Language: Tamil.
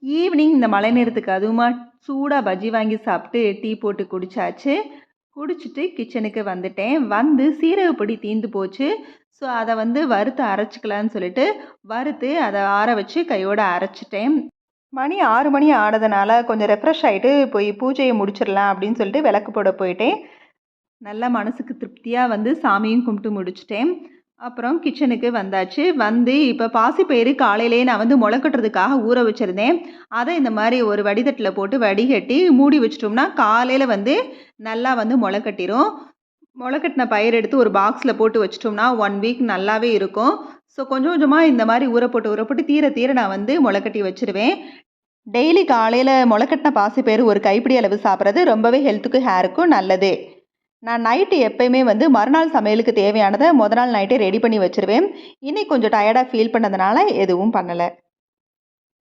ஈவினிங் இந்த மழை நேரத்துக்கு அதுவுமா சூடாக பஜ்ஜி வாங்கி சாப்பிட்டு டீ போட்டு குடித்தாச்சு. குடிச்சிட்டு கிச்சனுக்கு வந்துட்டேன். வந்து சீரகப்பொடி தீர்ந்து போச்சு. ஸோ அதை வறுத்து அரைச்சிக்கலான்னு சொல்லிட்டு வறுத்து அதை ஆற வச்சு கையோட அரைச்சிட்டேன். மணி 6 மணி ஆனதுனால கொஞ்சம் ரெஃப்ரெஷ் ஆகிட்டு போய் பூஜையை முடிச்சிடலாம் அப்படின்னு சொல்லிட்டு விளக்கு போட போயிட்டேன். நல்லா மனசுக்கு திருப்தியாக சாமியும் கும்பிட்டு முடிச்சிட்டேன். அப்புறம் கிச்சனுக்கு வந்தாச்சு. இப்போ பாசிப்பயிறு காலையிலே நான் முளைக்கட்டுறதுக்காக ஊற வச்சுருந்தேன். அதை இந்த மாதிரி ஒரு வடிதட்டில் போட்டு வடிகட்டி மூடி வச்சிட்டோம்னா காலையில் நல்லா முளைக்கட்டிரும். முளைக்கட்டின பயிர் எடுத்து ஒரு பாக்ஸில் போட்டு வச்சிட்டோம்னா 1 வீக் நல்லாவே இருக்கும். ஸோ கொஞ்சம் கொஞ்சமாக இந்த மாதிரி ஊறப்போட்டு தீர தீர நான் முளைக்கட்டி வச்சுருவேன். டெய்லி காலையில் முளைக்கட்டின பாசிப்பயிறு ஒரு கைப்பிடி அளவு சாப்பிட்றது ரொம்பவே ஹெல்த்துக்கும் ஹேருக்கும் நல்லது. நான் நைட்டு எப்போயுமே மறுநாள் சமையலுக்கு தேவையானதை நாள் நைட்டே ரெடி பண்ணி வச்சுருவேன். இன்னைக்கு கொஞ்சம் டயர்டாக ஃபீல் பண்ணதுனால எதுவும் பண்ணலை.